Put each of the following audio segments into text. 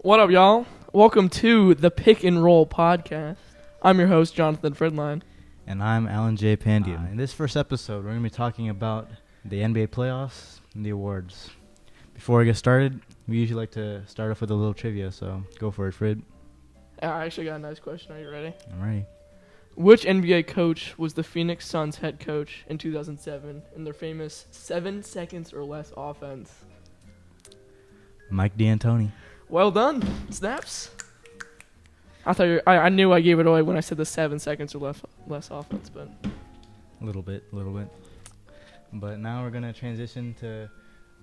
What up, y'all? Welcome to the Pick and Roll podcast. I'm your host, Jonathan Fredline. And I'm Alan J. Pandian. In this first episode, we're going to be talking about the NBA playoffs and the awards. Before we get started, we usually like to start off with a little trivia, so go for it, Fred. I actually got a nice question. Are you ready? I'm ready. Which NBA coach was the Phoenix Suns head coach in 2007 in their famous 7 seconds or less offense? Mike D'Antoni. Well done. Snaps. I knew I gave it away when I said the 7 seconds or less offense, but A little bit. But now we're going to transition to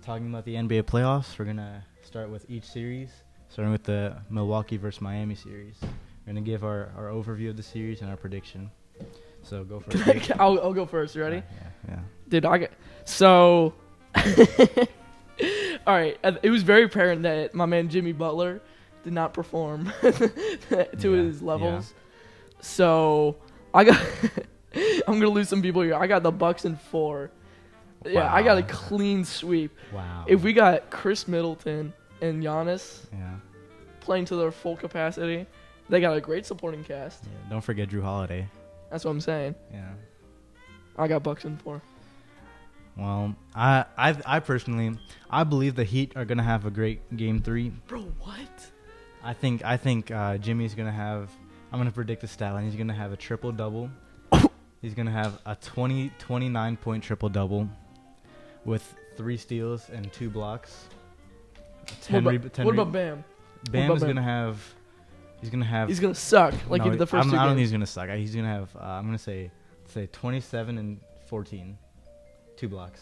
talking about the NBA playoffs. We're going to start with each series, starting with the Milwaukee versus Miami series. We're going to give our overview of the series and our prediction. So go first. I'll go first. You ready? Yeah. Dude, so all right, it was very apparent that my man Jimmy Butler did not perform to his levels. Yeah. So I'm gonna lose some people here. I got the Bucks in 4. Wow. Yeah, I got a clean sweep. Wow. If we got Chris Middleton and Giannis playing to their full capacity, they got a great supporting cast. Yeah, don't forget Drew Holiday. That's what I'm saying. Yeah. I got Bucks in 4. Well, I personally believe the Heat are gonna have a great Game 3. Bro, what? I think Jimmy's gonna have. I'm gonna predict the stat line. He's gonna have a triple double. He's gonna have a 29 point triple double, with 3 steals and 2 blocks. What about Bam? Bam is gonna have. He's gonna suck like he did the first 2 games. I don't think he's gonna suck. He's gonna have. I'm gonna say 27 and 14. 2 blocks.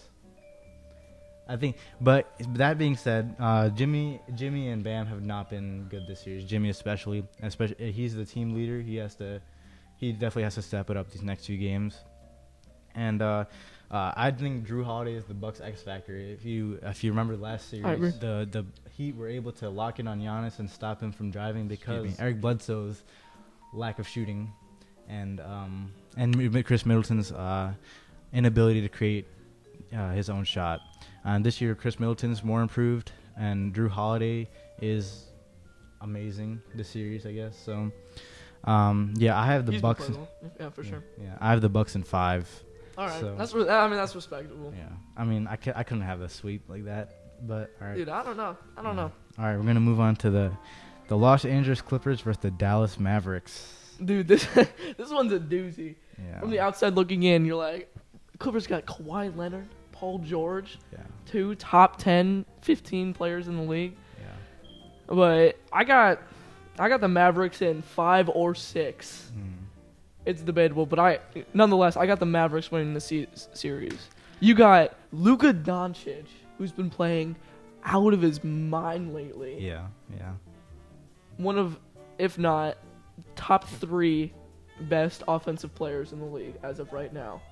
I think, but that being said, Jimmy and Bam have not been good this year. Jimmy especially, he's the team leader. He definitely has to step it up these next 2 games. And I think Drew Holiday is the Bucks X factor. If you remember last series, the Heat were able to lock in on Giannis and stop him from driving because Eric Bledsoe's lack of shooting and Chris Middleton's inability to create his own shot. And this year, Chris Middleton's more improved, and Drew Holiday is amazing this series, I guess. So, I have the Bucks. Yeah, for sure. Yeah, I have the Bucks in 5. All right, so. That's respectable. Yeah, I mean, I couldn't have a sweep like that, but all right. Dude, I don't know. All right, we're gonna move on to the Los Angeles Clippers versus the Dallas Mavericks. Dude, this one's a doozy. Yeah. From the outside looking in, you're like, Clippers got Kawhi Leonard, Paul George, 2 top 10, 15 players in the league. Yeah. But I got the Mavericks in 5 or 6. It's debatable, but nonetheless, I got the Mavericks winning the series. You got Luka Doncic, who's been playing out of his mind lately. Yeah. One of, if not, top 3 best offensive players in the league as of right now.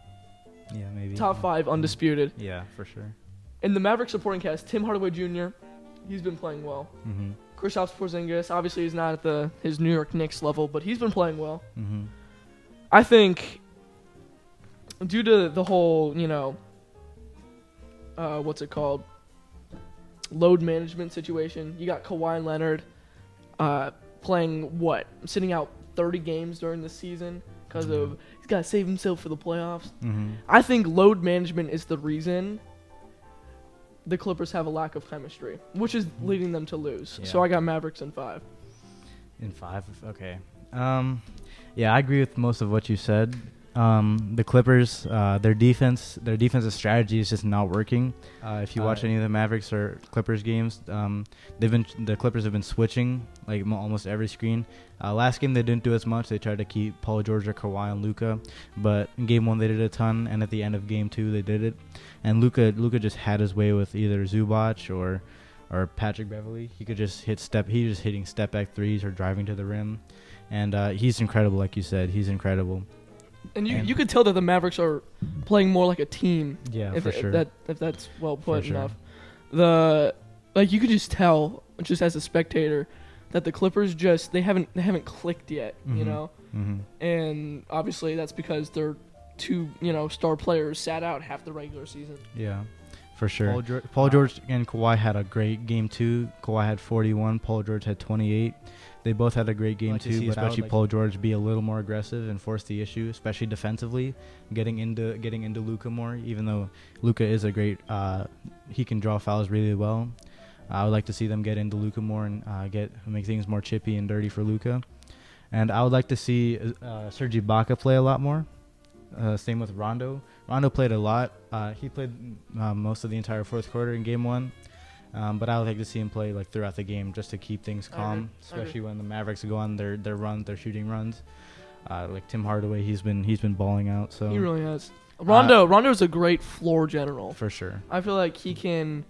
Yeah, maybe. Top 5 undisputed. Yeah, for sure. In the Mavericks supporting cast, Tim Hardaway Jr., he's been playing well. Mm-hmm. Kristaps Porzingis, obviously he's not at his New York Knicks level, but he's been playing well. Mm-hmm. I think due to the whole, load management situation, you got Kawhi Leonard playing sitting out 30 games during the season because of he's got to save himself for the playoffs. Mm-hmm. I think load management is the reason the Clippers have a lack of chemistry, which is leading them to lose. Yeah. So I got Mavericks in 5. In 5, okay. I agree with most of what you said. The Clippers, their defensive strategy is just not working. If you watch any of the Mavericks or Clippers games, the Clippers have been switching like almost every screen. Last game they didn't do as much. They tried to keep Paul George or Kawhi and Luka, but in game 1 they did a ton, and at the end of game 2 they did it. And Luka just had his way with either Zubac or Patrick Beverley. He could just he's just hitting step back threes or driving to the rim, and he's incredible. Like you said, he's incredible. And you could tell that the Mavericks are playing more like a team. Yeah, for sure. If that's well put enough. You could just tell, just as a spectator, that the Clippers they haven't clicked yet, Mm-hmm. And obviously that's because their 2 star players sat out half the regular season. Yeah, For sure. Paul George and Kawhi had a great game 2. Kawhi had 41. Paul George had 28. They both had a great game 2, but actually Paul George be a little more aggressive and force the issue, especially defensively, getting into Luka more. Even though Luka is a great, he can draw fouls really well. I would like to see them get into Luka more and make things more chippy and dirty for Luka. And I would like to see Serge Ibaka play a lot more. Same with Rondo. Rondo played a lot. He played most of the entire fourth quarter in game 1. But I would like to see him play like throughout the game just to keep things calm, especially when the Mavericks go on their shooting runs. Like Tim Hardaway, he's been balling out. So he really has. Rondo's a great floor general for sure. I feel like he can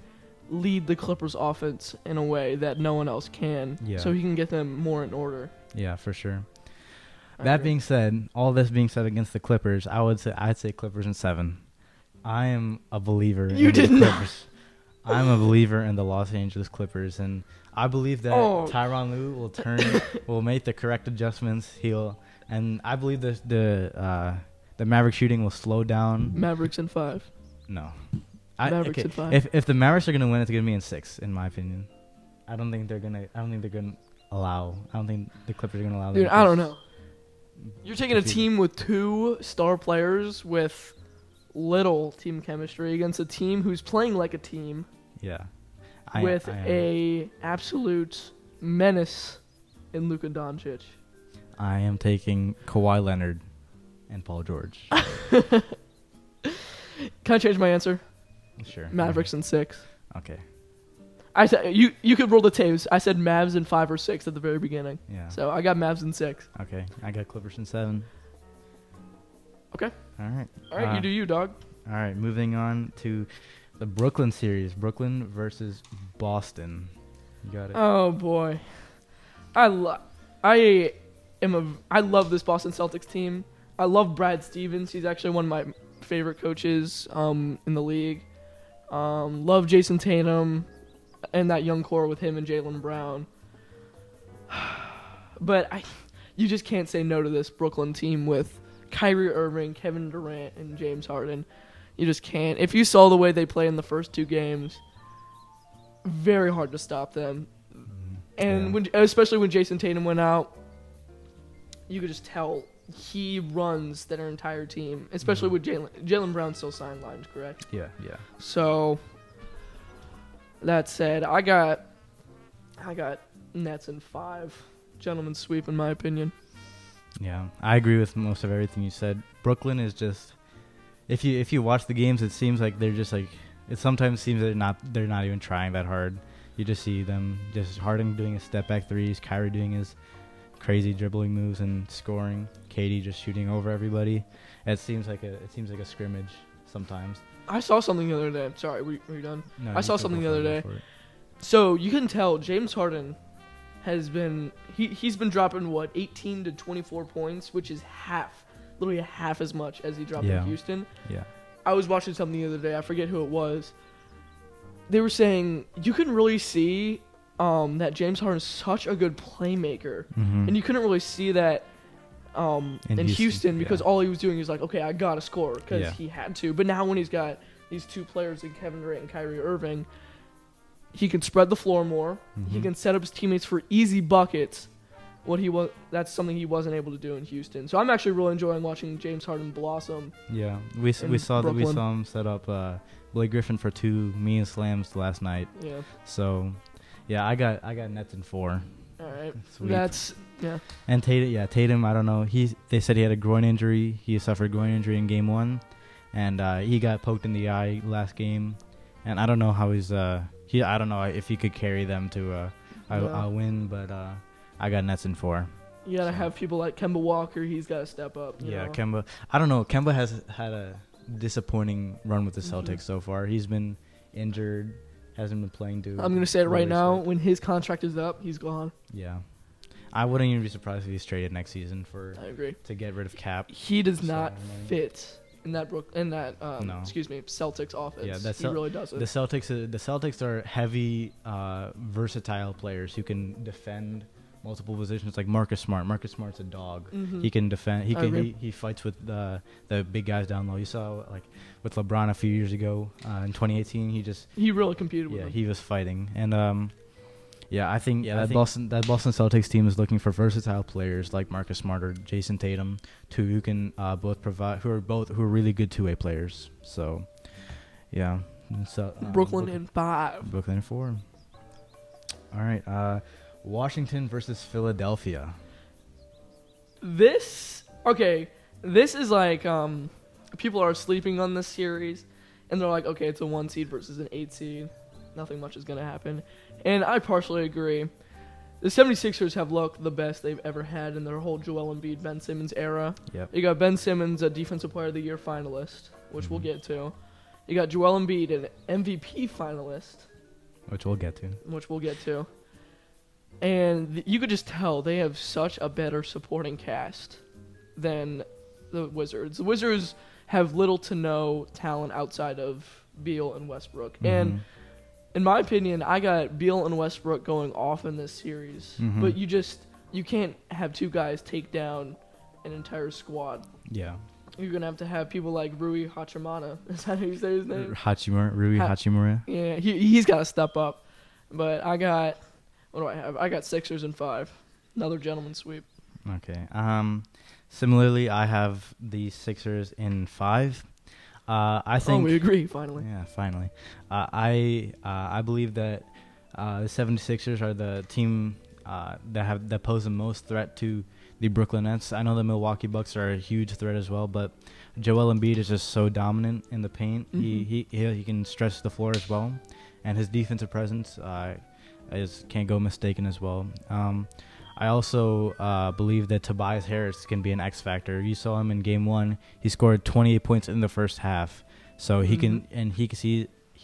lead the Clippers offense in a way that no one else can. Yeah. So he can get them more in order. Yeah, for sure. That being said, all this being said against the Clippers, I'd say Clippers in 7. I am a believer in the Clippers. I'm a believer in the Los Angeles Clippers, and I believe that Tyronn Lue will make the correct adjustments. And I believe the Mavericks shooting will slow down. Mavericks in 5. No. Mavericks in 5. If the Mavericks are gonna win, it's gonna be in 6, in my opinion. I don't think the Clippers are gonna allow. Dude, I don't know. You're taking a team with 2 star players with little team chemistry against a team who's playing like a team. Yeah. With a absolute menace in Luka Doncic. I am taking Kawhi Leonard and Paul George. Can I change my answer? Sure. Mavericks in 6. Okay. I said you could roll the tapes. I said Mavs in 5 or 6 at the very beginning. Yeah. So I got Mavs in 6. Okay. I got Clippers in 7. Okay. All right. All right. You do you, dog. All right. Moving on to the Brooklyn series. Brooklyn versus Boston. You got it. Oh boy. I love this Boston Celtics team. I love Brad Stevens. He's actually one of my favorite coaches in the league. Love Jason Tatum and that young core with him and Jaylen Brown. But you just can't say no to this Brooklyn team with Kyrie Irving, Kevin Durant, and James Harden. You just can't. If you saw the way they play in the first 2 games, very hard to stop them. And especially when Jason Tatum went out, you could just tell he runs their entire team, especially with Jaylen Brown still sidelined, correct? Yeah. So that said, I got Nets in 5. Gentleman's sweep, in my opinion. Yeah, I agree with most of everything you said. Brooklyn is just, if you watch the games, it seems like they're just like, it sometimes seems they're not even trying that hard. You just see them just Harden doing his step back threes, Kyrie doing his crazy dribbling moves and scoring, KD just shooting over everybody. It seems like a scrimmage sometimes. I saw something the other day. Sorry, were you done? No, I saw something the other day. So you can tell James Harden has been he's been dropping 18 to 24 points, which is literally half as much as he dropped in Houston. Yeah. I was watching something the other day. I forget who it was. They were saying you can really see that James Harden is such a good playmaker, and you couldn't really see that in Houston because all he was doing is like, okay, I gotta score because he had to. But now when he's got these 2 players in Kevin Durant and Kyrie Irving, he can spread the floor more. He can set up his teammates for easy buckets. That's something he wasn't able to do in Houston. So I'm actually really enjoying watching James Harden blossom. Yeah, we saw him set up Blake Griffin for 2 mean slams last night. Yeah. So, yeah, I got Nets in 4. All right. Sweet. That's And Tatum. I don't know. They said he had a groin injury. He suffered a groin injury in game 1, and he got poked in the eye last game. And I don't know how he's I don't know if he could carry them to a win, but I got Nets in 4. You gotta have people like Kemba Walker. He's gotta step up. You know? Kemba. I don't know. Kemba has had a disappointing run with the Celtics so far. He's been injured. Hasn't been playing. I'm gonna say it right now. When his contract is up, he's gone. Yeah. I wouldn't even be surprised if he's traded next season I agree. To get rid of Cap. He does not fit in that Celtics offense. Yeah, he really doesn't. The Celtics are heavy, versatile players who can defend multiple positions, like Marcus Smart. Marcus Smart's a dog. Mhm. He can defend. I agree. He fights with the big guys down low. You saw like with LeBron a few years ago in 2018. He really competed with him. He was fighting. And I think I think Boston Celtics team is looking for versatile players like Marcus Smart or Jason Tatum, who can both provide who are really good two-way players. So, yeah. So Brooklyn in 5. Brooklyn in 4. All right. Washington versus Philadelphia. This is like people are sleeping on this series, and they're like, okay, it's a 1 seed versus an 8 seed. Nothing much is going to happen. And I partially agree. The 76ers have looked the best they've ever had in their whole Joel Embiid, Ben Simmons era. Yep. You got Ben Simmons, a Defensive Player of the Year finalist, which we'll get to. You got Joel Embiid, an MVP finalist. Which we'll get to. And you could just tell they have such a better supporting cast than the Wizards. The Wizards have little to no talent outside of Beal and Westbrook. Mm-hmm. And in my opinion, I got Beal and Westbrook going off in this series. Mm-hmm. But you can't have two guys take down an entire squad. Yeah. You're going to have people like Rui Hachimura. Is that how you say his name? Rui Hachimura. Yeah, he's got to step up. But I got, what do I have? I got Sixers in 5. Another gentleman's sweep. Okay. Similarly, I have the Sixers in 5. I think. Oh, we agree, finally. Yeah, finally. I believe that the 76ers are the team that pose the most threat to the Brooklyn Nets. I know the Milwaukee Bucks are a huge threat as well, but Joel Embiid is just so dominant in the paint. Mm-hmm. He can stretch the floor as well, and his defensive presence can't go mistaken as well. I also believe that Tobias Harris can be an X factor. You saw him in Game 1. He scored 28 points in the first half, so he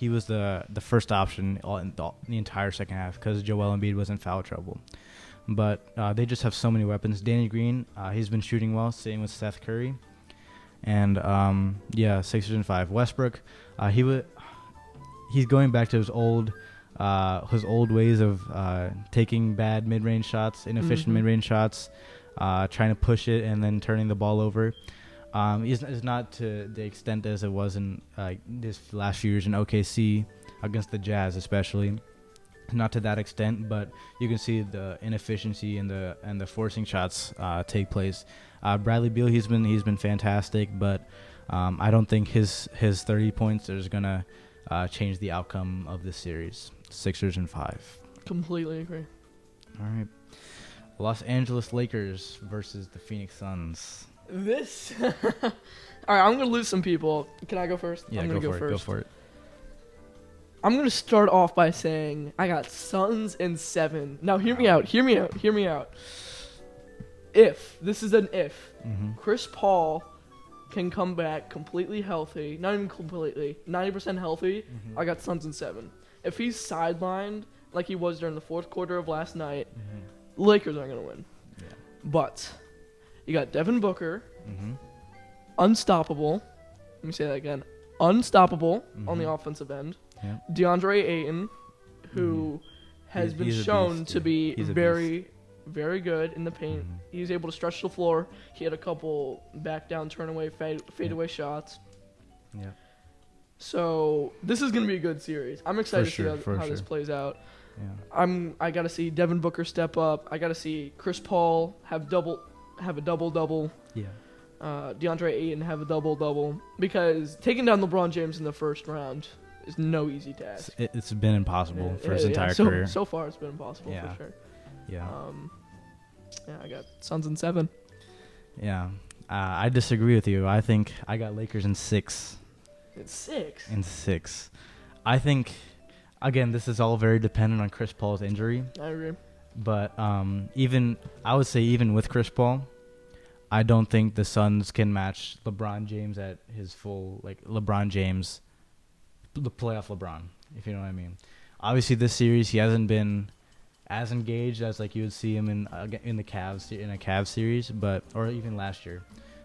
was the first option in the entire second half because Joel Embiid was in foul trouble. But they just have so many weapons. Danny Green, he's been shooting well. Same with Seth Curry, and Sixers in 5. Westbrook, he's going back to his old ways of taking bad mid-range shots, inefficient mid-range shots, trying to push it and then turning the ball over. It's not to the extent as it was in this last few years in OKC against the Jazz, especially. Not to that extent, but you can see the inefficiency and the forcing shots take place. Bradley Beal, he's been fantastic, but I don't think his 30 points is gonna change the outcome of this series. Sixers in 5. Completely agree. All right. Los Angeles Lakers versus the Phoenix Suns. This. All right, I'm going to lose some people. Can I go first? Yeah, I'm go gonna for it. Go for it. I'm going to start off by saying I got Suns in 7. Now, hear me out. If, this is an if, Chris Paul can come back completely healthy, not even completely, 90% healthy, I got Suns in 7. If he's sidelined like he was during the fourth quarter of last night, Lakers aren't going to win. Yeah. But you got Devin Booker, unstoppable. Let me say that again. Unstoppable on the offensive end. Yeah. DeAndre Ayton, who has been shown to be very, very good in the paint. He was able to stretch the floor. He had a couple back down, turn away, fade away shots. Yeah. So this is going to be a good series. I'm excited to see how this plays out. Yeah. I got to see Devin Booker step up. I got to see Chris Paul have a double-double. Yeah. DeAndre Ayton have a double-double. Because taking down LeBron James in the first round is no easy task. It's been impossible for his entire career. So far, it's been impossible for sure. Yeah. I got Suns in 7. Yeah. I disagree with you. I think I got Lakers in 6. It's 6. In 6. I think, again, this is all very dependent on Chris Paul's injury. I agree. But I would say even with Chris Paul, I don't think the Suns can match LeBron James at his full, LeBron James, the playoff LeBron, if you know what I mean. Obviously, this series, he hasn't been as engaged as you would see him in the Cavs in a Cavs series, or even last year.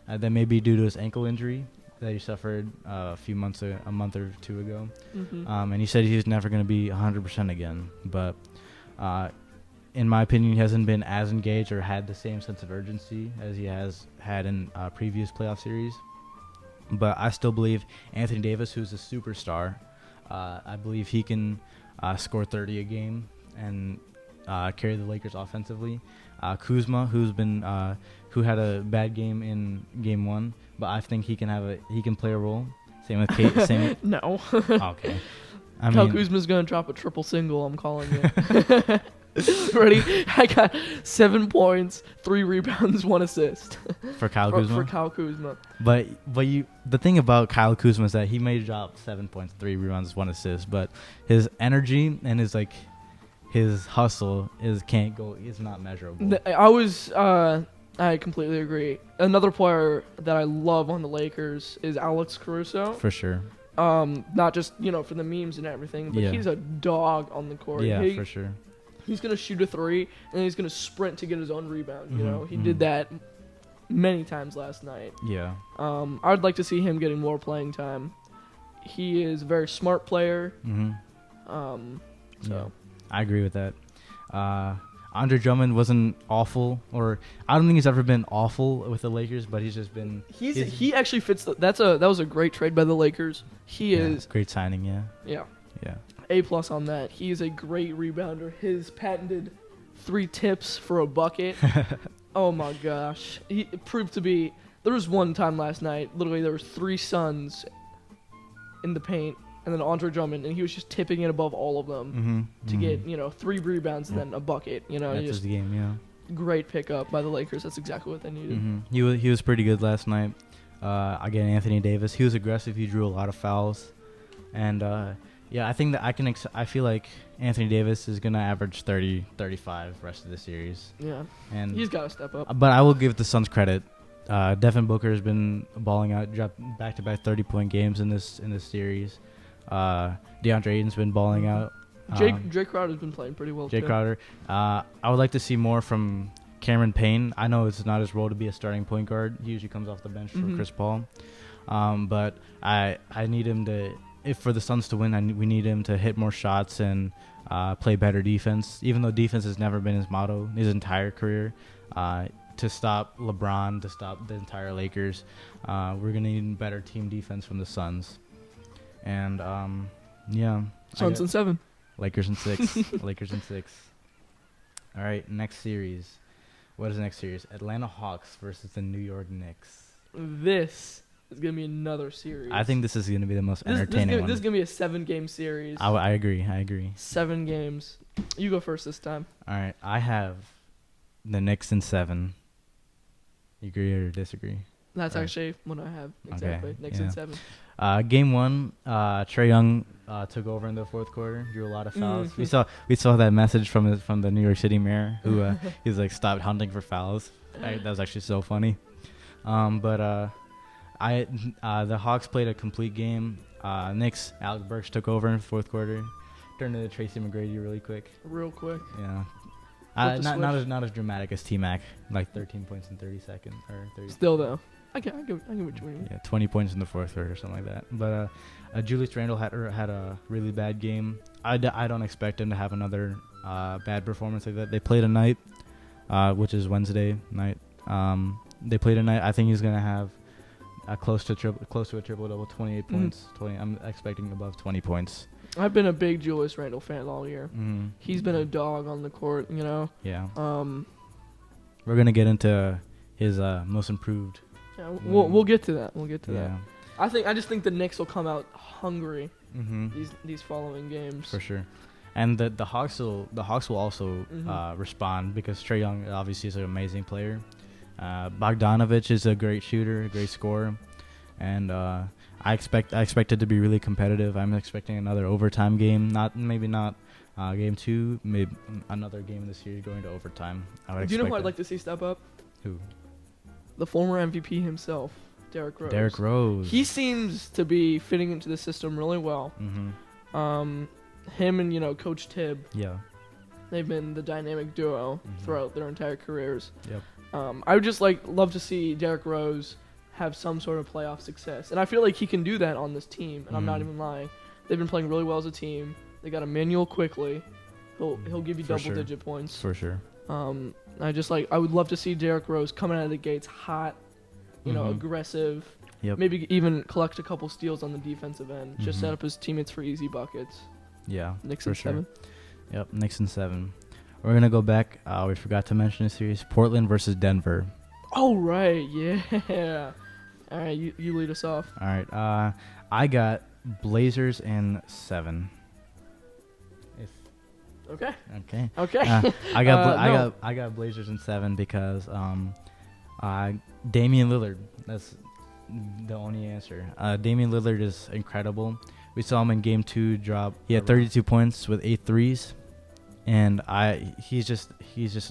That may be due to his ankle injury that he suffered a month or two ago. And he said he was never going to be 100% again. But in my opinion, he hasn't been as engaged or had the same sense of urgency as he has had in previous playoff series. But I still believe Anthony Davis, who's a superstar, I believe he can score 30 a game and carry the Lakers offensively. Kuzma, who had a bad game in Game 1, but I think he can play a role. Same with Kate. No. Okay. Kyle Kuzma's gonna drop a triple single. I'm calling it. Ready? I got 7 points, 3 rebounds, 1 assist. For Kyle Kuzma? For Kyle Kuzma. But the thing about Kyle Kuzma is that he may drop 7 points, 3 rebounds, 1 assist, but his energy and his hustle is not measurable. I completely agree. Another player that I love on the Lakers is Alex Caruso. For sure. Not just, for the memes and everything, but he's a dog on the court. Yeah, for sure. He's going to shoot a 3, and then he's going to sprint to get his own rebound. He did that many times last night. Yeah. I'd like to see him getting more playing time. He is a very smart player. Mm-hmm. Yeah, I agree with that. Andre Drummond wasn't awful, or I don't think he's ever been awful with the Lakers, but he's just been. He actually fits. That was a great trade by the Lakers. He is great signing. Yeah. Yeah. Yeah. A+ on that. He is a great rebounder. His patented 3 tips for a bucket. Oh my gosh, he proved to be. There was one time last night. Literally, there was 3 Suns in the paint. And then Andre Drummond, and he was just tipping it above all of them to get 3 rebounds and then a bucket. That's his game, yeah. Great pickup by the Lakers. That's exactly what they needed. Mm-hmm. He was pretty good last night. Again, Anthony Davis. He was aggressive. He drew a lot of fouls, and I think that I feel like Anthony Davis is gonna average 30, 35 rest of the series. Yeah, and he's got to step up. But I will give the Suns credit. Devin Booker has been balling out, dropped back-to-back 30-point games in this series. DeAndre Ayton's been balling out. Jay Crowder's been playing pretty well. Jay too. Crowder. I would like to see more from Cameron Payne. I know it's not his role to be a starting point guard. He usually comes off the bench for Chris Paul. But I need him to. If for the Suns to win, we need him to hit more shots and play better defense. Even though defense has never been his motto his entire career. To stop LeBron, to stop the entire Lakers, we're gonna need better team defense from the Suns. And Suns in 7. Lakers in 6. Lakers in 6. All right, next series. What is the next series? Atlanta Hawks versus the New York Knicks. This is gonna be another series. I think this is gonna be the most entertaining one. This is gonna be a 7-game series. I agree. 7 games. You go first this time. All right, I have the Knicks in 7. You agree or disagree? That's actually what I have. Exactly. Okay, Knicks in 7. Game 1, Trae Young took over in the fourth quarter, drew a lot of fouls. We saw that message from the New York City mayor, who he's like, stopped hunting for fouls. That was actually so funny. The Hawks played a complete game. Knicks, Alex Burks took over in the fourth quarter, turned into Tracy McGrady real quick. Yeah. Not as dramatic as T-Mac, like 13 points in 30 seconds or 30. Still though. I get what you mean. Yeah, 20 points in the fourth quarter or something like that. But Julius Randle had a really bad game. I don't expect him to have another bad performance like that. They played a night, which is Wednesday night. They played a night. I think he's gonna have close to a triple-double, 28 points. I'm expecting above 20 points. I've been a big Julius Randle fan all year. He's been a dog on the court, Yeah. We're gonna get into his most improved. Yeah, we'll get to that. That. I just think the Knicks will come out hungry these following games. For sure. And the Hawks will also respond, because Trae Young obviously is an amazing player. Bogdanovich is a great shooter, a great scorer, and I expect it to be really competitive. I'm expecting another overtime game. Maybe not game 2, maybe another game in the series going to overtime. Do you know who I'd like to see step up? Who? The former MVP himself, Derrick Rose. Derrick Rose. He seems to be fitting into the system really well. Him and Coach Tibb. Yeah. They've been the dynamic duo throughout their entire careers. Yep. I would just love to see Derrick Rose have some sort of playoff success, and I feel like he can do that on this team. And I'm not even lying. They've been playing really well as a team. They got Emmanuel quickly. He'll give you For sure. double-digit points. For sure. I would love to see Derrick Rose coming out of the gates hot, aggressive. Yep. Maybe even collect a couple steals on the defensive end. Just set up his teammates for easy buckets. Yeah. Knicks for in sure. 7. Yep. Knicks in 7. We're gonna go back. We forgot to mention a series: Portland versus Denver. Oh right, yeah. All right, you lead us off. All right. I got Blazers in 7. Okay. Okay. Okay. I got No. I got Blazers in 7 because Damian Lillard. That's the only answer. Damian Lillard is incredible. We saw him in Game 2 drop. He had 32 points with 8 threes, and he's just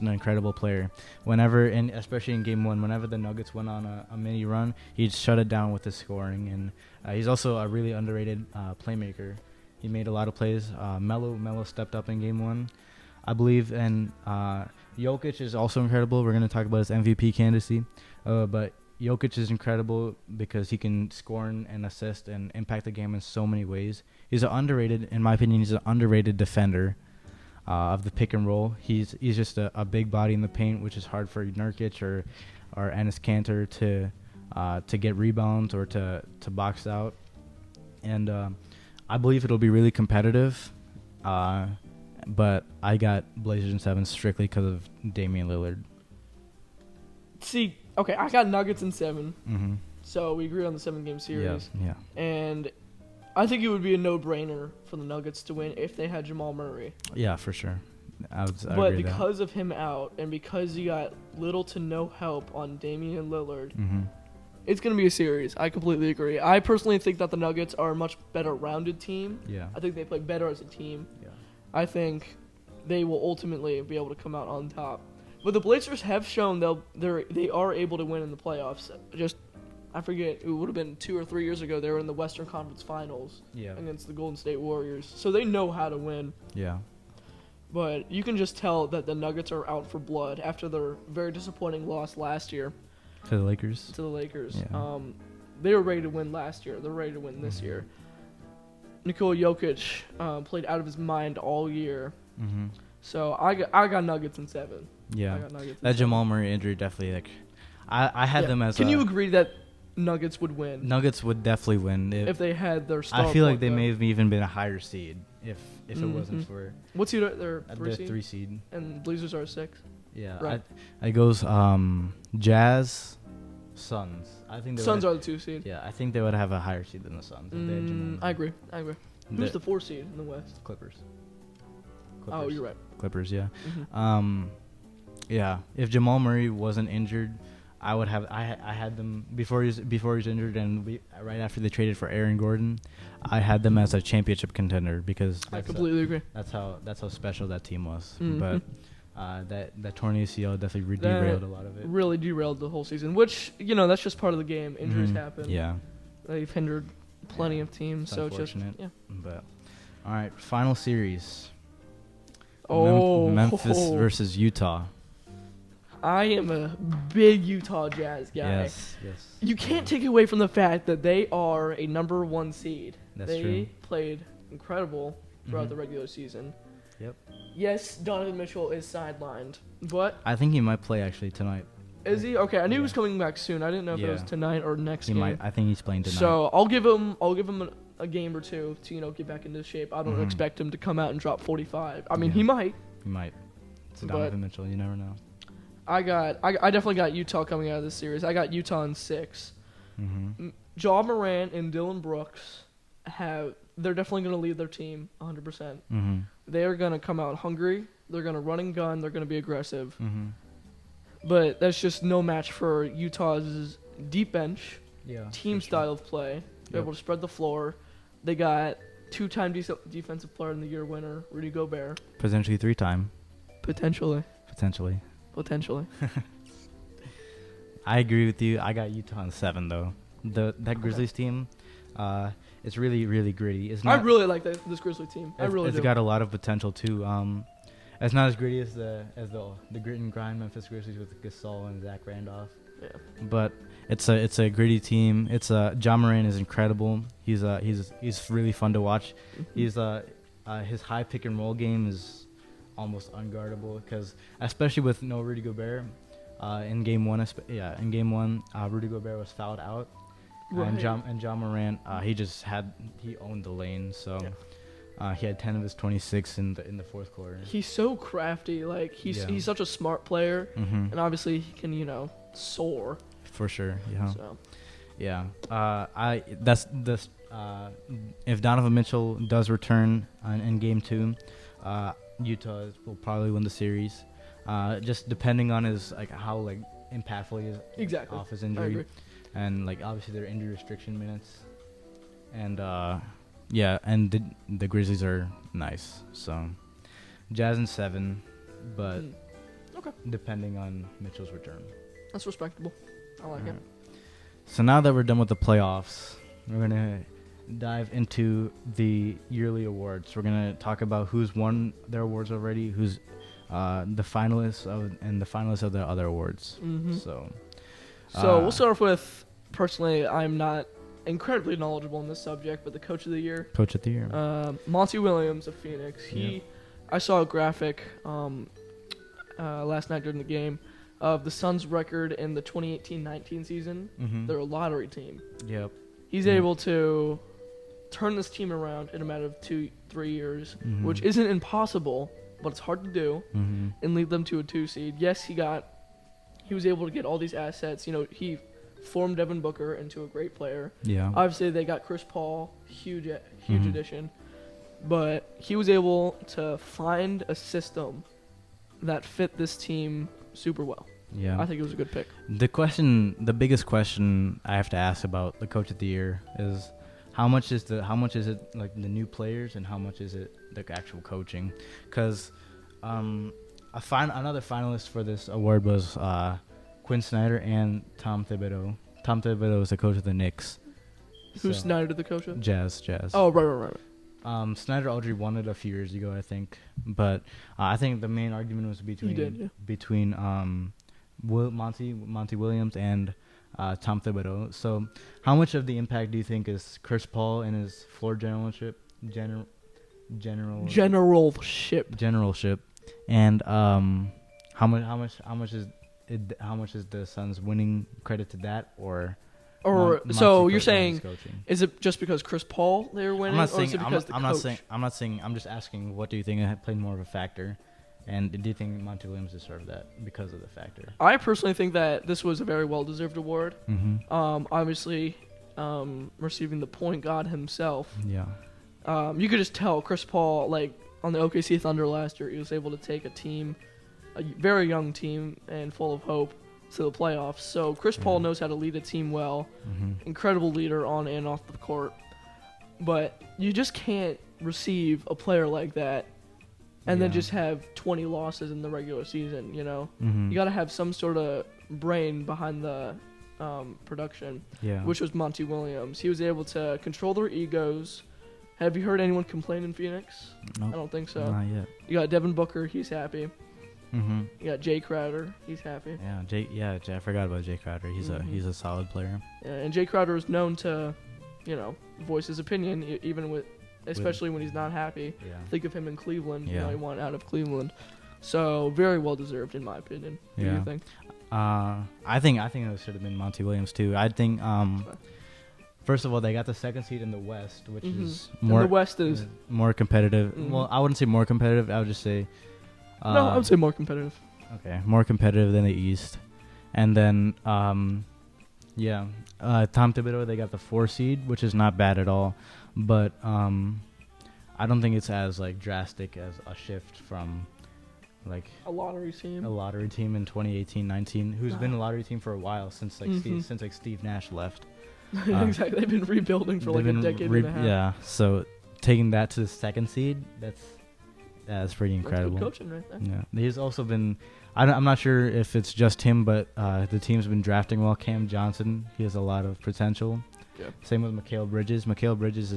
an incredible player. Whenever, and especially in Game 1, whenever the Nuggets went on a mini run, he'd shut it down with his scoring, and he's also a really underrated playmaker. He made a lot of plays. Melo stepped up in Game 1, I believe, and Jokic is also incredible. We're going to talk about his MVP candidacy, but Jokic is incredible because he can score and assist and impact the game in so many ways. He's in my opinion, he's an underrated defender of the pick and roll. He's just a big body in the paint, which is hard for Nurkic or Enes Kanter to get rebounds or to box out. And I believe it'll be really competitive, but I got Blazers in 7 strictly because of Damian Lillard. See, okay, I got Nuggets in 7. Mm-hmm. So we agree on the 7-game series. Yeah. And I think it would be a no-brainer for the Nuggets to win if they had Jamal Murray. Yeah, for sure. I but agree because of him out and because you got little to no help on Damian Lillard, it's going to be a series. I completely agree. I personally think that the Nuggets are a much better rounded team. Yeah. I think they play better as a team. Yeah. I think they will ultimately be able to come out on top. But the Blazers have shown they are able to win in the playoffs. I forget, it would have been 2 or 3 years ago, they were in the Western Conference Finals against the Golden State Warriors. So they know how to win. Yeah. But you can just tell that the Nuggets are out for blood after their very disappointing loss last year. To the Lakers? To the Lakers. Yeah. They were ready to win last year. They're ready to win this year. Nikola Jokic played out of his mind all year. Mm-hmm. So I got Nuggets in 7. Yeah. I got Nuggets in That 7. Jamal Murray injury definitely, like, I had them as Can you agree that Nuggets would win? Nuggets would definitely win. If they had their star I feel like they player. may have even been a higher seed if it wasn't for What's their the 3 seed. And Blazers are 6. Yeah. Right. It goes Jazz, Suns. I think Suns are the 2 seed. Yeah, I think they would have a higher seed than the Suns. If they had Jamal I agree. Who's the 4 seed in the West? Clippers. Oh, you're right. Clippers, yeah. Yeah. If Jamal Murray wasn't injured, I would have. I had them before he was injured, and right after they traded for Aaron Gordon, I had them as a championship contender because I completely agree. That's how special that team was. But that torn ACL definitely derailed a lot of it. Really derailed the whole season, which that's just part of the game. Injuries happen. Yeah. They've hindered plenty of teams, so it's just But all right, final series. Oh, Memphis versus Utah. I am a big Utah Jazz guy. Yes. You can't take away from the fact that they are a number 1 seed. That's they true. played incredible throughout the regular season. Yep. Yes, Donovan Mitchell is sidelined, but I think he might play actually tonight. Is he? Okay, I knew he was coming back soon. I didn't know if it was tonight or next game. I think he's playing tonight. So I'll give him a game or 2 to get back into shape. I don't expect him to come out and drop 45. I mean, he might. He might. It's Donovan Mitchell. You never know. I definitely got Utah coming out of this series. I got Utah in 6. Ja Morant and Dylan Brooks they're definitely going to lead their team 100%. They are going to come out hungry. They're going to run and gun. They're going to be aggressive. But that's just no match for Utah's deep bench, team style of play. They're able to spread the floor. They got 2-time defensive player in the year winner, Rudy Gobert. Potentially 3-time. Potentially. I agree with you. I got Utah in 7 though. That Grizzlies team, it's really, really gritty. It's not, I really like this Grizzly team. I really do. It's got a lot of potential too. It's not as gritty as the grit and grind Memphis Grizzlies with Gasol and Zach Randolph. Yeah. But it's a gritty team. Ja Morant is incredible. He's really fun to watch. His high pick and roll game is almost unguardable because especially with no Rudy Gobert, in game one, Rudy Gobert was fouled out, and John Morant, he owned the lane, so. Yeah. He had 10 of his 26 in the fourth quarter. He's so crafty. Like he's such a smart player, and obviously he can soar. For sure. Yeah. So. Yeah. If Donovan Mitchell does return in game 2, Utah will probably win the series. Just depending on his how impactful he is off his injury, I agree. And obviously their injury restriction minutes, and. Yeah, and the Grizzlies are nice. So, Jazz in 7, but depending on Mitchell's return. That's respectable. I like it. So now that we're done with the playoffs, we're going to dive into the yearly awards. We're going to talk about who's won their awards already, who's the finalists of the other awards. Mm-hmm. So we'll start off with, personally, I'm not incredibly knowledgeable in this subject, but the Coach of the Year. Monty Williams of Phoenix. I saw a graphic last night during the game of the Suns' record in the 2018-19 season. Mm-hmm. They're a lottery team. Yep. He's able to turn this team around in a matter of 2-3 years, which isn't impossible, but it's hard to do, and lead them to a 2 seed. Yes, he was able to get all these assets. He formed Devin Booker into a great player. Yeah. Obviously, they got Chris Paul, huge addition. But he was able to find a system that fit this team super well. Yeah. I think it was a good pick. The biggest question I have to ask about the Coach of the Year is how much is it the new players and how much is it the actual coaching? Because another finalist for this award was Quinn Snyder and Tom Thibodeau. Tom Thibodeau is the coach of the Knicks. Who's Snyder the coach of? Jazz. Oh, right. Snyder already won it a few years ago, I think. But I think the main argument was between Monty Williams and Tom Thibodeau. So how much of the impact do you think is Chris Paul and his floor generalship? And how much is the Suns winning credit to that, or so you're saying is it just because Chris Paul they were winning, or is it because I'm not saying. I'm just asking. What do you think it played more of a factor, and do you think Monty Williams deserved that because of the factor? I personally think that this was a very well deserved award. Mm-hmm. Obviously, receiving the point guard himself. Yeah. You could just tell Chris Paul, on the OKC Thunder last year, he was able to take a very young team and full of hope, to the playoffs. So Chris Paul knows how to lead a team well. Mm-hmm. Incredible leader on and off the court. But you just can't receive a player like that and then just have 20 losses in the regular season, Mm-hmm. You got to have some sort of brain behind the production, which was Monty Williams. He was able to control their egos. Have you heard anyone complain in Phoenix? Nope. I don't think so. Not yet. You got Devin Booker. He's happy. Mm-hmm. You got Jay Crowder. He's happy. I forgot about Jay Crowder. He's a solid player. Yeah, and Jay Crowder is known to, voice his opinion, even especially when he's not happy. Yeah. Think of him in Cleveland. He wanted out of Cleveland. So very well deserved, in my opinion. What do you think? I think it should have been Monty Williams too. I think first of all, they got the second seed in the West, which is more. And the West is more competitive. Mm-hmm. Well, I wouldn't say more competitive. I would just say. No, I would say more competitive. Okay, more competitive than the East. And then, Tom Thibodeau, they got the 4 seed, which is not bad at all. But I don't think it's as drastic as a shift from a lottery team in 2018-19, who's been a lottery team for a while since Steve Nash left. Exactly, they've been rebuilding for a decade and a half. Yeah, so taking that to the second seed, that's pretty incredible. That's good coaching right there. Yeah, he's also been. I'm not sure if it's just him, but the team's been drafting well. Cam Johnson, he has a lot of potential. Yeah. Same with Mikal Bridges. Mikal Bridges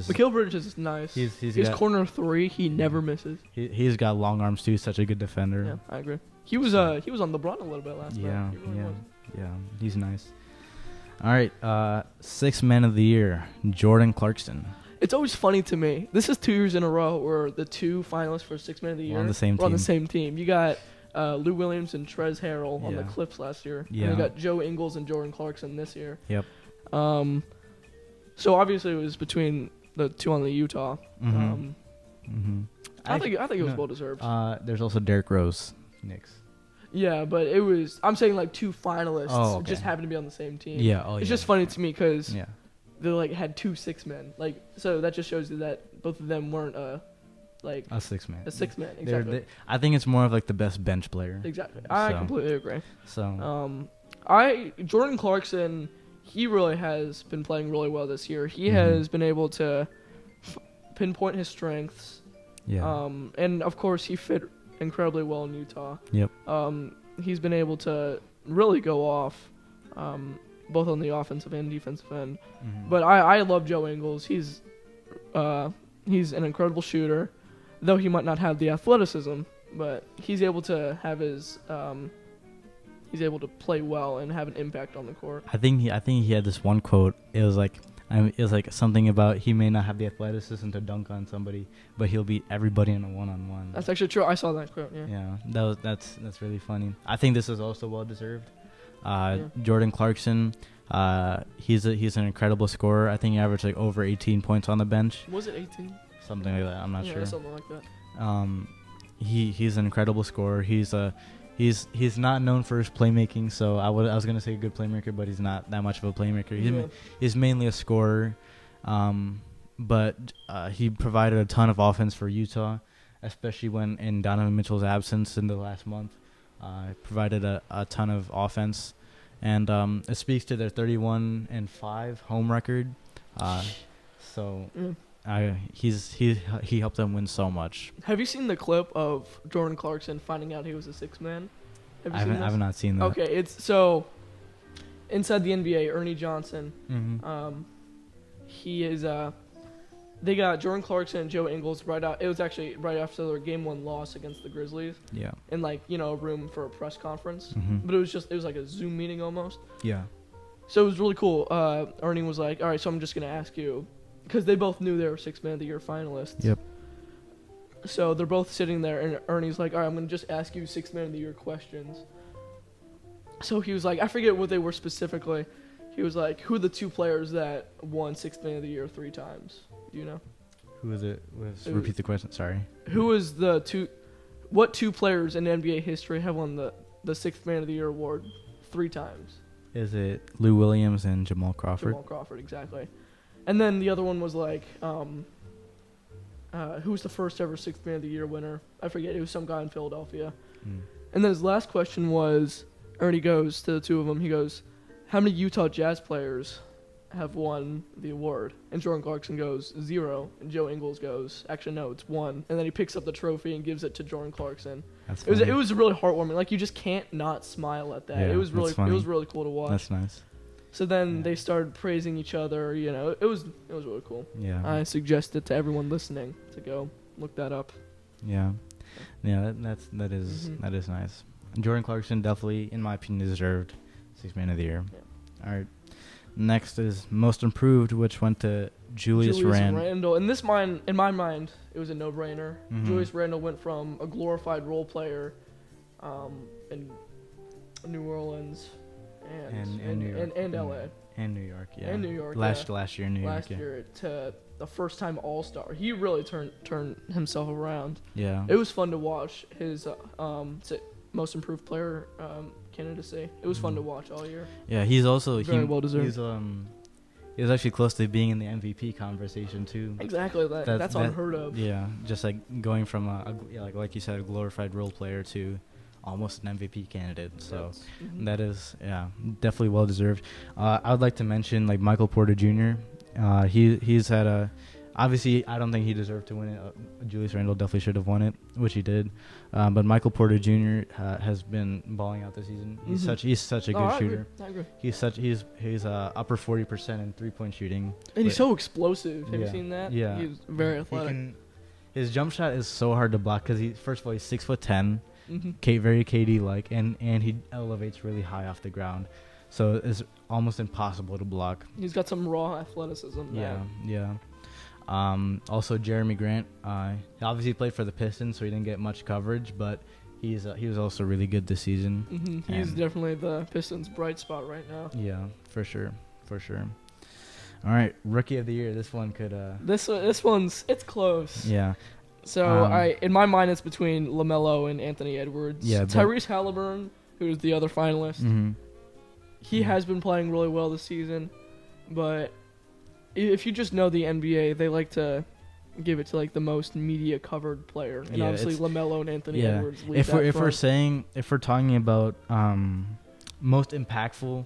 is nice. He's corner 3. He never misses. He's got long arms too. Such a good defender. Yeah, I agree. He was on LeBron a little bit last night. Yeah. He's nice. All right, 6th man of the year, Jordan Clarkson. It's always funny to me. This is 2 years in a row where the two finalists for Sixth Man of the Year on the same were on the team. same team. You got Lou Williams and Trez Harrell on the Yeah. Clips last year. Yeah. And you got Joe Ingles and Jordan Clarkson this year. Yep. So obviously it was between the two on the Utah. I think it was well deserved. There's also Derrick Rose, Knicks. Yeah, but it was. I'm saying like two finalists Oh, okay. just happened to be on the same team. Yeah. It's just funny to me because Yeah. they like had two 6 men. Like so that just shows you that both of them weren't like A 6-man. a 6 man. They're- Exactly. I think it's more of like the best bench player. Exactly. I So- completely agree. So Jordan Clarkson, he really has been playing really well this year. He Mhm. has been able to pinpoint his strengths. yeah. And of course he fit incredibly well in Utah. Yep. He's been able to really go off, both on the offensive and defensive end. Mhm. But I love Joe Ingles. He's an incredible shooter, though he might not have the athleticism. But he's able to have his he's able to play well and have an impact on the court. I think he had this one quote. It was like something about he may not have the athleticism to dunk on somebody, but he'll beat everybody in a one-on-one. That's actually true. I saw that quote. Yeah. Yeah, that's really funny. I think this is also well deserved. Yeah. Jordan Clarkson, he's an incredible scorer. I think he averaged like over 18 points on the bench, Was it 18? something like that. I'm not Yeah, sure. something like that. He's an incredible scorer. He's not known for his playmaking, so I was gonna say a good playmaker, but he's not that much of a playmaker. He's mainly a scorer, but he provided a ton of offense for Utah, especially when in Donovan Mitchell's absence in the last month. Provided a ton of offense, and it speaks to their 31-5 home record. So he helped them win so much. Have you seen the clip of Jordan Clarkson finding out he was a 6 man? Have you seen this? I've not seen that. Okay, it's so inside the NBA, Ernie Johnson. Mm-hmm. He is they got Jordan Clarkson and Joe Ingles right out. It was actually right after their game 1 loss against the Grizzlies. Yeah. In like a room for a press conference, Mm-hmm. but it was like a Zoom meeting almost. Yeah. So it was really cool. Ernie was like, "All right, so I'm just gonna ask you," because they both knew they were 6 Man of the Year finalists. Yep. So they're both sitting there, and Ernie's like, "All right, I'm gonna just ask you 6 Man of the Year questions." So he was like, I forget what they were specifically. He was like, "Who are the 2 players that won 6 Man of the Year 3 times?" Do you know? Who is it? Repeat the question. Sorry. Who is the 2? What 2 players in NBA history have won the 6th Man of the Year award 3 times? Is it Lou Williams and Jamal Crawford? Jamal Crawford, exactly. And then the other one was like, who was the first ever 6th Man of the Year winner? I forget. It was some guy in Philadelphia. Mm. And then his last question was, Ernie goes to the 2 of them. He goes, "How many Utah Jazz players have won the award?" And Jordan Clarkson goes, 0. And Joe Ingles goes, actually, no, it's 1. And then he picks up the trophy and gives it to Jordan Clarkson. That's It funny. was really heartwarming. Like, you just can't not smile at that. Yeah, it was that's funny. really cool to watch. That's nice. So then Yeah. they started praising each other. It was really cool. Yeah. I suggest it to everyone listening to go look that up. Yeah. Yeah. That is Mhm. nice. Jordan Clarkson definitely, in my opinion, deserved 6 Man of the Year. Yeah. All right. Next is Most Improved, which went to Julius Randle. In my mind, it was a no-brainer. Mhm. Julius Randle went from a glorified role player, in New Orleans, and New York. and LA, And New York, yeah. And New York, Last yeah. year in New York, last yeah. year to the first-time All-Star. He really turned himself around. Yeah. It was fun to watch his most improved player candidacy. It was fun to watch all year. Yeah, he's also Very well deserved. He was actually close to being in the MVP conversation too. Exactly, that's unheard of. Yeah, just like going from like you said, a glorified role player to almost an MVP candidate. So that is definitely well deserved. I would like to mention like Michael Porter Jr. He's had a. Obviously, I don't think he deserved to win it. Julius Randle definitely should have won it, which he did. But Michael Porter Jr. Has been balling out this season. He's such a good shooter. I agree. He's upper 40% in 3-point shooting. And he's so explosive. Have you Yeah. seen that? Yeah. He's very athletic. His jump shot is so hard to block because first of all he's 6'10", Mhm. very KD like, and he elevates really high off the ground, so it's almost impossible to block. He's got some raw athleticism. Yeah. Also, Jeremy Grant. He obviously played for the Pistons, so he didn't get much coverage, but he was also really good this season. Mm-hmm. He's definitely the Pistons' bright spot right now. Yeah, for sure. All right, Rookie of the Year. This one could. This one's close. Yeah. So in my mind, it's between LaMelo and Anthony Edwards. Yeah. Tyrese Halliburton, who's the other finalist, he has been playing really well this season, but if you just know the NBA, they like to give it to like the most media covered player, and obviously LaMelo and Anthony Edwards lead that front. If we're talking about most impactful,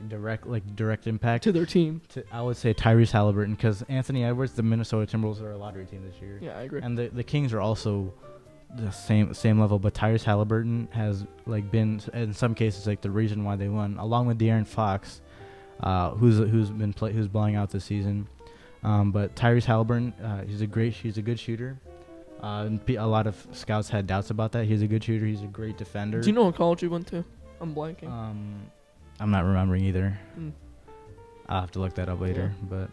direct impact to their team, I would say Tyrese Halliburton, because Anthony Edwards, the Minnesota Timberwolves are a lottery team this year. Yeah, I agree. And the Kings are also the same level, but Tyrese Halliburton has like been in some cases like the reason why they won, along with De'Aaron Fox, who's blowing out this season. But Tyrese Halliburton, he's a good shooter. A lot of scouts had doubts about that. He's a good shooter. He's a great defender. Do you know what college he went to? I'm blanking. I'm not remembering either. I'll have to look that up later. Yeah. But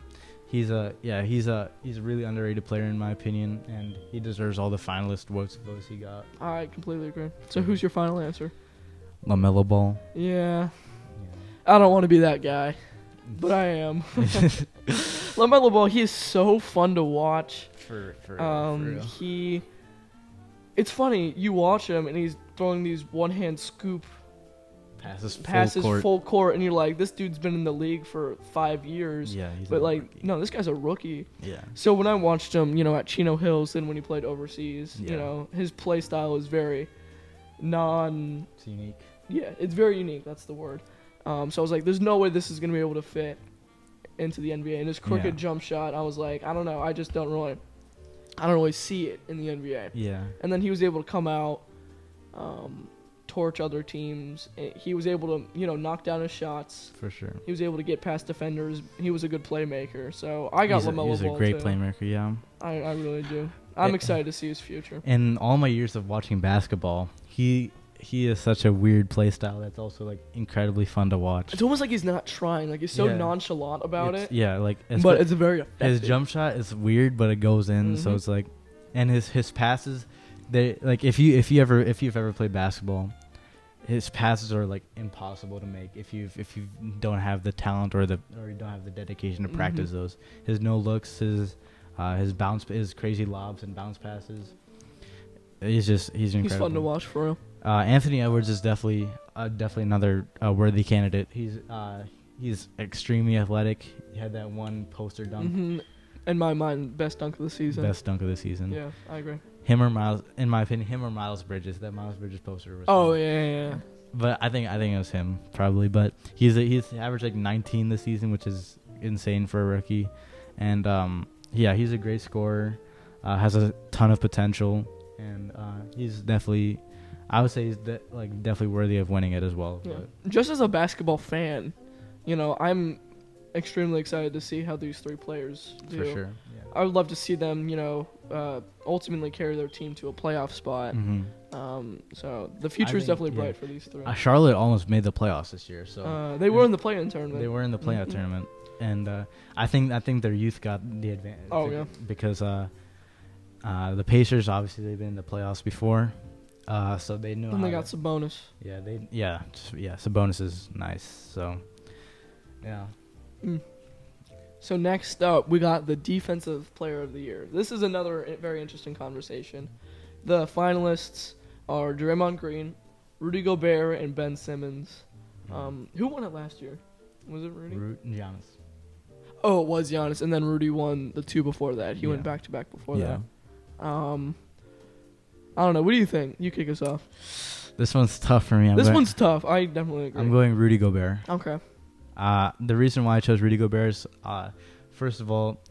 he's a really underrated player in my opinion, and he deserves all the finalist votes he got. I completely agree. So who's your final answer? LaMelo Ball. Yeah. I don't want to be that guy, but I am. LaMelo Ball, he is so fun to watch. For real. It's funny, you watch him and he's throwing these one-hand scoop passes full court, and you're like, this dude's been in the league for 5 years. Yeah, but like, rookie. No, this guy's a rookie. Yeah. So when I watched him, at Chino Hills and when he played overseas, his play style is very It's unique. Yeah, it's very unique. That's the word. So I was like, there's no way this is gonna be able to fit into the NBA. And his crooked jump shot, I was like, I don't know. I don't really see it in the NBA. Yeah. And then he was able to come out, torch other teams. He was able to, knock down his shots. For sure. He was able to get past defenders. He was a good playmaker. So I got LaMelo Ball. He's a great playmaker, yeah. I really do. I'm excited to see his future. In all my years of watching basketball, he is such a weird play style that's also like incredibly fun to watch. It's almost like he's not trying. Like he's so nonchalant about it. Yeah, but it's very effective. His jump shot is weird, but it goes in. So it's like, and his passes, they like if you've ever played basketball, his passes are like impossible to make if you don't have the talent or you don't have the dedication to practice those. His no looks, his crazy lobs and bounce passes. He's incredible. He's fun to watch for real. Anthony Edwards is definitely another worthy candidate. He's extremely athletic. He had that one poster dunk. In my mind, best dunk of the season. Yeah, I agree. Him or Miles Bridges. That Miles Bridges poster was. Oh yeah. But I think it was him probably. But he's averaged like 19 this season, which is insane for a rookie. And he's a great scorer. Has a ton of potential, and he's definitely. I would say he's definitely worthy of winning it as well. Yeah. Just as a basketball fan, I'm extremely excited to see how these three players do. For sure. Yeah. I would love to see them, ultimately carry their team to a playoff spot. So the future is definitely bright for these three. Charlotte almost made the playoffs this year, so they were in the play-in tournament. They were in the play-in tournament, and I think their youth got the advantage. Oh yeah. Because the Pacers obviously they've been in the playoffs before. So they know. And they got Sabonis. Yeah, Sabonis is nice. So, yeah. So next up, we got the Defensive Player of the Year. This is another very interesting conversation. The finalists are Draymond Green, Rudy Gobert, and Ben Simmons. Who won it last year? Was it Rudy? Giannis. Oh, it was Giannis, and then Rudy won the two before that. He went back-to-back before that. I don't know. What do you think? You kick us off. This one's tough for me. This one's tough. I definitely agree. I'm going Rudy Gobert. Okay. The reason why I chose Rudy Gobert is, first of all,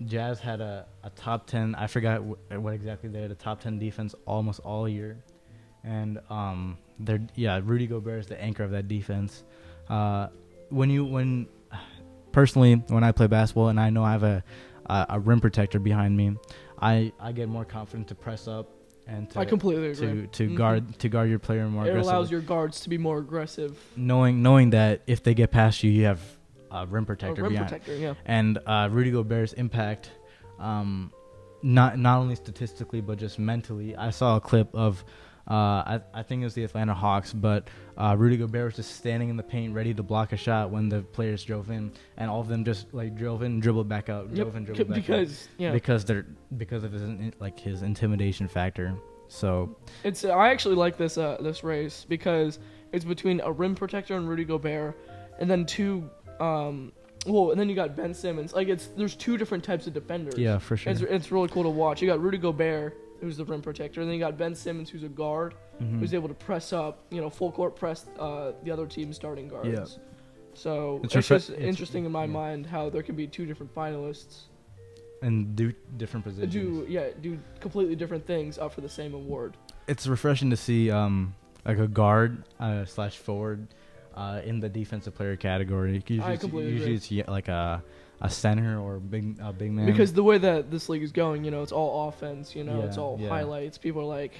Jazz had a top 10. I forgot what exactly they had a top 10 defense almost all year, and Rudy Gobert is the anchor of that defense. When I play basketball and I know I have a rim protector behind me, I get more confident to press up. And I completely agree. To guard your player more aggressively. It allows your guards to be more aggressive. Knowing that if they get past you, you have rim protector. Rim protector, yeah. And Rudy Gobert's impact, not only statistically but just mentally. I saw a clip of, I think it was the Atlanta Hawks, but Rudy Gobert was just standing in the paint ready to block a shot when the players drove in, and all of them just like drove in, dribbled back out, drove in, dribbled back out. Because of his intimidation factor. So I actually like this race because it's between a rim protector and Rudy Gobert, and then and then you got Ben Simmons. Like there's two different types of defenders. Yeah, for sure. It's really cool to watch. You got Rudy Gobert, who's the rim protector, and then you got Ben Simmons, who's a guard, who's able to press up, full court press the other team's starting guards. Yeah. So it's just interesting in my mind how there can be two different finalists. And do different positions. Do completely different things up for the same award. It's refreshing to see like a guard / forward in the defensive player category. Usually it's like a center or a big man. Because the way that this league is going, it's all offense. It's all highlights. People are like,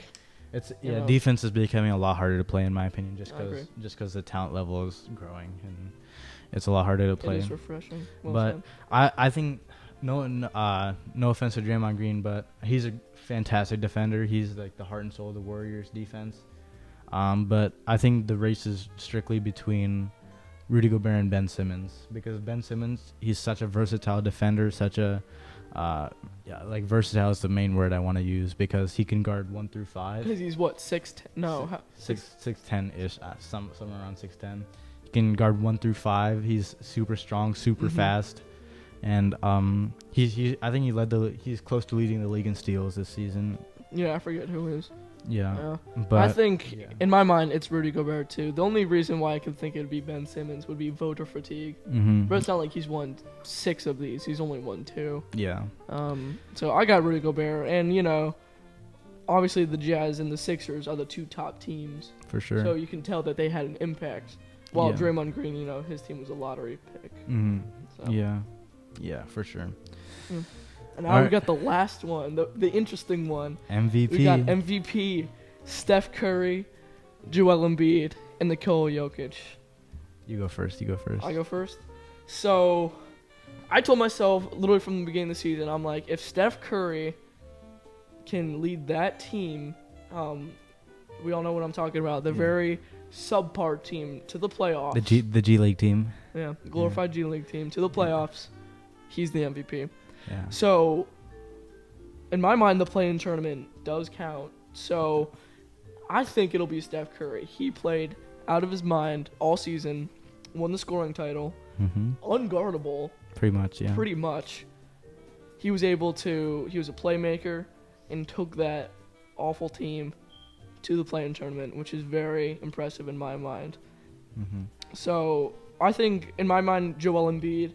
defense is becoming a lot harder to play in my opinion, just because the talent level is growing and it's a lot harder to play. It is refreshing. But I think. No offense to Draymond Green, but he's a fantastic defender. He's like the heart and soul of the Warriors defense. But I think the race is strictly between Rudy Gobert and Ben Simmons, because Ben Simmons, he's such a versatile defender, versatile is the main word I want to use, because he can guard 1 through 5. Because he's what, 6'10"? No, 6'10"-ish, somewhere around 6'10". He can guard 1 through 5. He's super strong, super fast. And I think he's close to leading the league in steals this season. Yeah, I forget who is. Yeah. But I think in my mind it's Rudy Gobert too. The only reason why I could think it'd be Ben Simmons would be voter fatigue. But it's not like he's won 6 of these. He's only won 2. Yeah. So I got Rudy Gobert, and obviously the Jazz and the Sixers are the 2 top teams. For sure. So you can tell that they had an impact. While Draymond Green, his team was a lottery pick. So. Yeah. Yeah, for sure. And now we got the last one, the interesting one. MVP. We got MVP, Steph Curry, Joel Embiid, and Nikola Jokic. You go first. I go first? So, I told myself, literally from the beginning of the season, I'm like, if Steph Curry can lead that team, we all know what I'm talking about, the very subpar team to the playoffs. The G League team. Yeah, glorified G League team to the playoffs. He's the MVP. Yeah. So, in my mind, the play-in tournament does count. So, I think it'll be Steph Curry. He played out of his mind all season, won the scoring title, unguardable. Pretty much, yeah. Pretty much. He was a playmaker and took that awful team to the play-in tournament, which is very impressive in my mind. So, I think, in my mind, Joel Embiid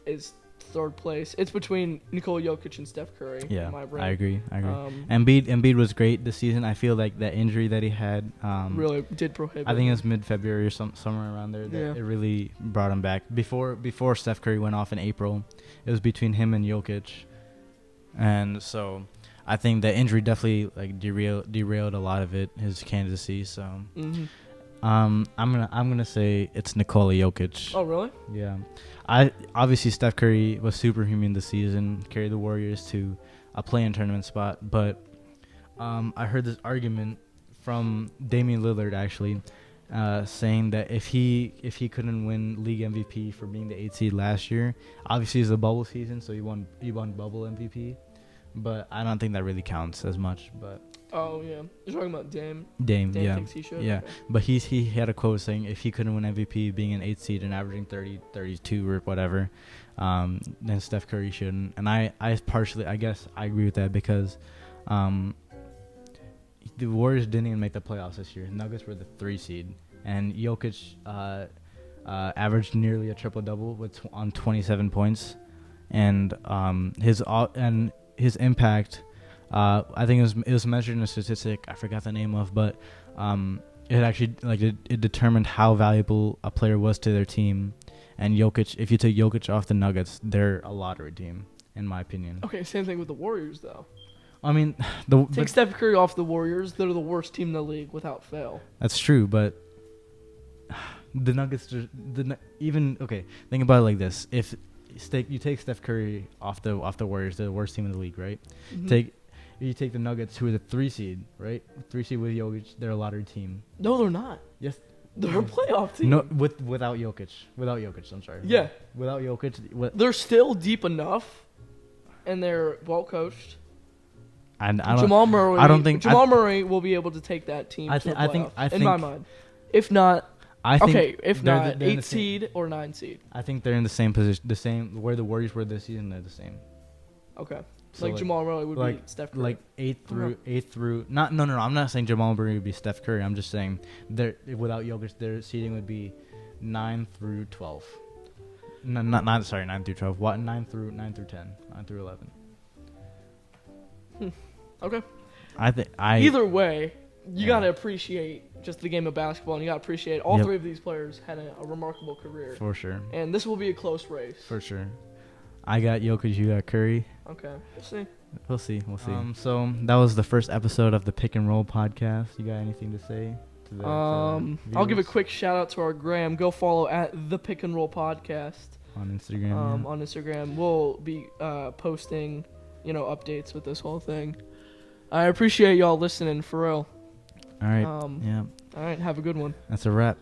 is third place. It's between Nikola Jokic and Steph Curry. Yeah, in my brain. I agree. Embiid was great this season. I feel like that injury that he had really did prohibit. I think it was mid-February or somewhere around there. It really brought him back. Before Steph Curry went off in April, it was between him and Jokic, and so I think the injury definitely derailed a lot of it. His candidacy. So. I'm gonna say it's Nikola Jokic. Oh, really? Yeah. Obviously Steph Curry was superhuman this season, carried the Warriors to a play-in tournament spot, but I heard this argument from Damian Lillard actually, saying that if he couldn't win league MVP for being the 8th seed last year, obviously it's a bubble season, so he won bubble MVP, but I don't think that really counts as much. But oh yeah, you're talking about Dame. Dame, yeah, thinks he should. Yeah, okay. But he had a quote saying if he couldn't win MVP, being an 8th seed and averaging 30, 32 or whatever, then Steph Curry shouldn't. And I guess I agree with that, because the Warriors didn't even make the playoffs this year. Nuggets were the 3 seed, and Jokic averaged nearly a triple double on 27 points, and his impact. I think it was measured in a statistic I forgot the name of, but it actually it determined how valuable a player was to their team. And Jokic, if you take Jokic off the Nuggets, they're a lottery team, in my opinion. Okay, same thing with the Warriors, though. I mean, take Steph Curry off the Warriors, they're the worst team in the league without fail. That's true, but the Nuggets, think about it like this: if you take Steph Curry off the Warriors, the worst team in the league, right? Mm-hmm. You take the Nuggets, who are the 3 seed, right? 3 seed with Jokic, they're a lottery team. No, they're not. Yes, they're a playoff team. No, without Jokic. I'm sorry. Yeah, Without Jokic, they're still deep enough, and they're well coached. And Jamal Murray. I don't think Jamal Murray will be able to take that team. I think. In my mind, if not, if not, 8 seed or 9 seed. I think they're in the same position, where the Warriors were this season. They're the same. Okay. So Jamal Murray would be Steph Curry. Like 8 through. No. I'm not saying Jamal Murray would be Steph Curry. I'm just saying without Jokic, their seeding would be 9 through 12. No, 9 through 12. What 9 through 10, 9 through 11. Okay. Either way, you gotta appreciate just the game of basketball, and you gotta appreciate all 3 of these players had a remarkable career. For sure. And this will be a close race. For sure. I got Jokic, you got Curry. Okay, We'll see. So that was the first episode of the Pick and Roll podcast. You got anything to say to the I'll give a quick shout out to our Gram. Go follow at the Pick and Roll podcast on Instagram. On Instagram, we'll be posting, updates with this whole thing. I appreciate y'all listening for real. All right. All right. Have a good one. That's a wrap.